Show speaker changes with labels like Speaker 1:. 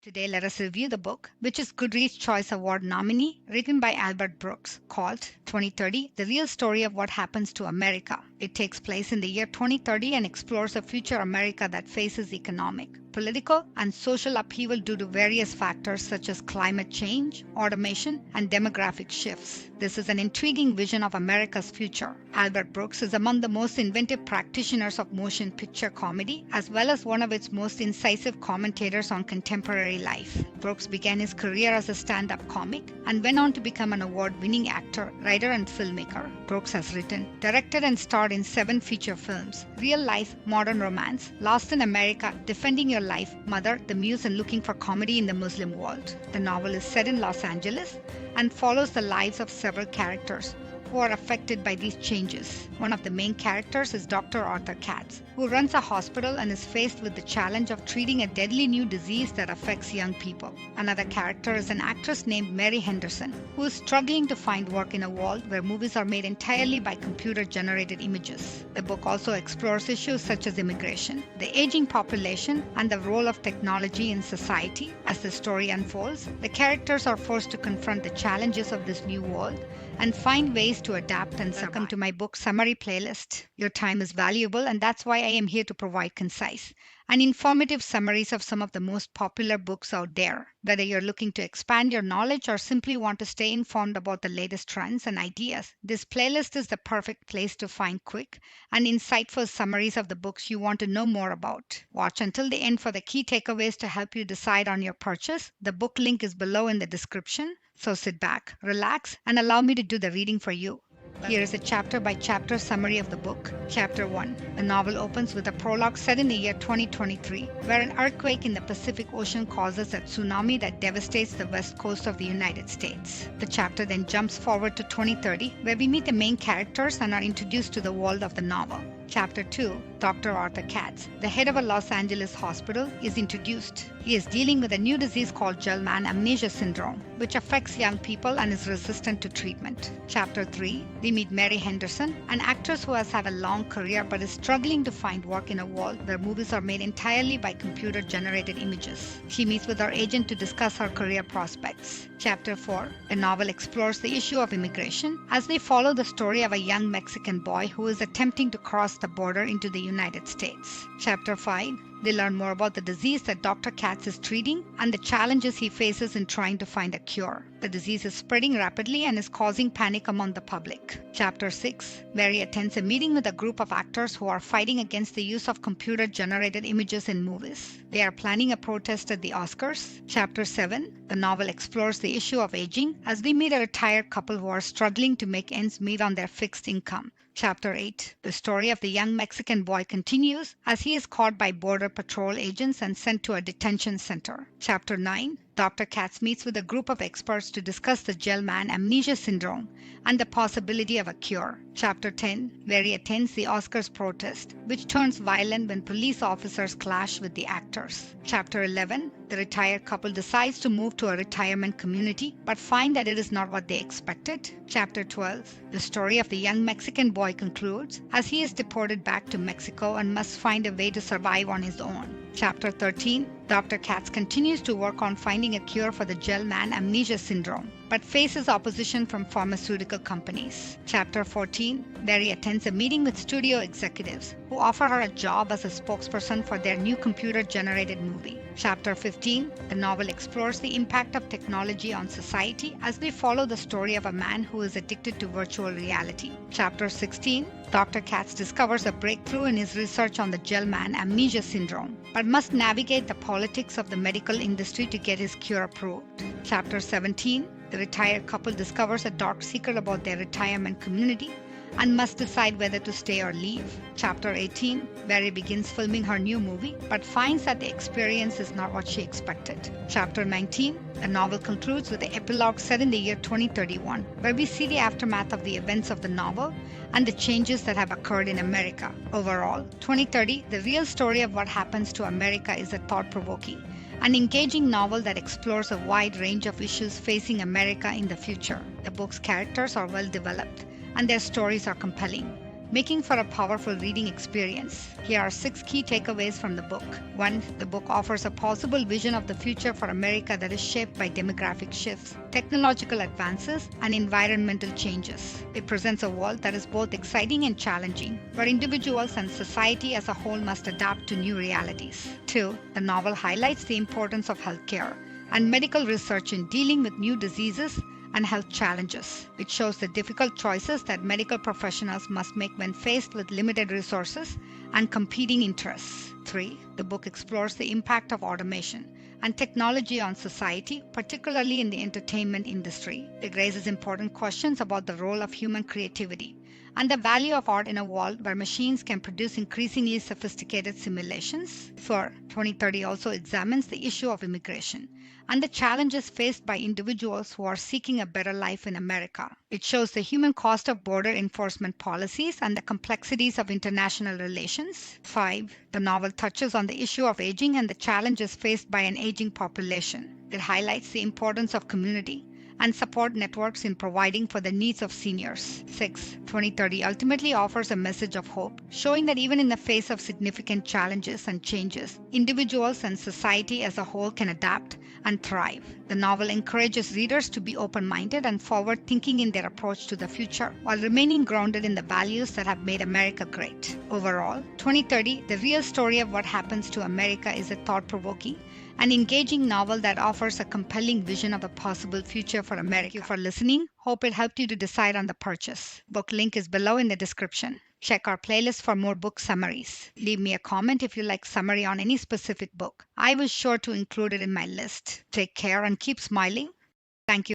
Speaker 1: Today, let us review the book, which is Goodreads Choice Award nominee, written by Albert Brooks, called 2030 The Real Story of What Happens to America. It takes place in the year 2030 and explores a future America that faces economic, political, and social upheaval due to various factors such as climate change, automation, and demographic shifts. This is an intriguing vision of America's future. Albert Brooks is among the most inventive practitioners of motion picture comedy, as well as one of its most incisive commentators on contemporary life. Brooks began his career as a stand-up comic and went on to become an award-winning actor, writer, and filmmaker. Brooks has written, directed, and starred in 7 feature films: Real Life, Modern Romance, Lost in America, Defending Your Life, Mother, The Muse, and Looking for Comedy in the Muslim World. The novel is set in Los Angeles and follows the lives of several characters who are affected by these changes. One of the main characters is Dr. Arthur Katz, who runs a hospital and is faced with the challenge of treating a deadly new disease that affects young people. Another character is an actress named Mary Henderson, who is struggling to find work in a world where movies are made entirely by computer-generated images. The book also explores issues such as immigration, the aging population, and the role of technology in society. As the story unfolds, the characters are forced to confront the challenges of this new world and find ways to adapt and survive. Welcome to my book summary playlist. Your time is valuable, and that's why I am here to provide concise and informative summaries of some of the most popular books out there. Whether you're looking to expand your knowledge or simply want to stay informed about the latest trends and ideas, this playlist is the perfect place to find quick and insightful summaries of the books you want to know more about. Watch until the end for the key takeaways to help you decide on your purchase. The book link is below in the description. So sit back, relax, and allow me to do the reading for you. Here is a chapter by chapter summary of the book. Chapter 1. The novel opens with a prologue set in the year 2023, where an earthquake in the Pacific Ocean causes a tsunami that devastates the west coast of the United States. The chapter then jumps forward to 2030, where we meet the main characters and are introduced to the world of the novel. Chapter 2. Dr. Arthur Katz, the head of a Los Angeles hospital, is introduced. He is dealing with a new disease called Gell-Mann amnesia syndrome, which affects young people and is resistant to treatment. Chapter 3. We meet Mary Henderson, an actress who has had a long career but is struggling to find work in a world where movies are made entirely by computer-generated images. She meets with her agent to discuss her career prospects. Chapter 4. The novel explores the issue of immigration as they follow the story of a young Mexican boy who is attempting to cross the border into the United States. Chapter 5. They learn more about the disease that Dr. Katz is treating and the challenges he faces in trying to find a cure. The disease is spreading rapidly and is causing panic among the public. Chapter 6. Mary attends a meeting with a group of actors who are fighting against the use of computer-generated images in movies. They are planning a protest at the Oscars. Chapter 7. The novel explores the issue of aging as we meet a retired couple who are struggling to make ends meet on their fixed income. Chapter 8. The story of the young Mexican boy continues as he is caught by Border Patrol agents and sent to a detention center. Chapter 9. Dr. Katz meets with a group of experts to discuss the Gell-Mann amnesia syndrome and the possibility of a cure. Chapter 10. Mary attends the Oscars protest, which turns violent when police officers clash with the actors. Chapter 11. The retired couple decides to move to a retirement community but find that it is not what they expected. Chapter 12. The story of the young Mexican boy concludes as he is deported back to Mexico and must find a way to survive on his own. Chapter 13. Dr. Katz continues to work on finding a cure for the Gell-Mann amnesia syndrome, but faces opposition from pharmaceutical companies. Chapter 14. Mary attends a meeting with studio executives who offer her a job as a spokesperson for their new computer-generated movie. Chapter 15. The novel explores the impact of technology on society as we follow the story of a man who is addicted to virtual reality. Chapter 16. Dr. Katz discovers a breakthrough in his research on the Gell-Mann amnesia syndrome, but must navigate the politics of the medical industry to get his cure approved. Chapter 17. The retired couple discovers a dark secret about their retirement community and must decide whether to stay or leave. Chapter 18. Mary begins filming her new movie but finds that the experience is not what she expected. Chapter 19. The novel concludes with the epilogue set in the year 2031, where we see the aftermath of the events of the novel and the changes that have occurred in America. Overall, 2030, the real story of what happens to America, is a thought-provoking, an engaging novel that explores a wide range of issues facing America in the future. The book's characters are well developed and their stories are compelling. making for a powerful reading experience. Here are 6 key takeaways from the book. 1. The book offers a possible vision of the future for America that is shaped by demographic shifts, technological advances, and environmental changes. It presents a world that is both exciting and challenging, where individuals and society as a whole must adapt to new realities. 2. The novel highlights the importance of healthcare and medical research in dealing with new diseases and health challenges. It shows the difficult choices that medical professionals must make when faced with limited resources and competing interests. 3. The book explores the impact of automation and technology on society, particularly in the entertainment industry. It raises important questions about the role of human creativity and the value of art in a world where machines can produce increasingly sophisticated simulations. 4. 2030 also examines the issue of immigration and the challenges faced by individuals who are seeking a better life in America. It shows the human cost of border enforcement policies and the complexities of international relations. 5. The novel touches on the issue of aging and the challenges faced by an aging population. It highlights the importance of community and support networks in providing for the needs of seniors. 6. 2030 ultimately offers a message of hope, showing that even in the face of significant challenges and changes, individuals and society as a whole can adapt and thrive. The novel encourages readers to be open-minded and forward-thinking in their approach to the future, while remaining grounded in the values that have made America great. Overall, 2030, the real story of what happens to America, is a thought-provoking an engaging novel that offers a compelling vision of a possible future for America. Thank you for listening. Hope it helped you to decide on the purchase. Book link is below in the description. Check our playlist for more book summaries. Leave me a comment if you like summary on any specific book. I was sure to include it in my list. Take care and keep smiling. Thank you.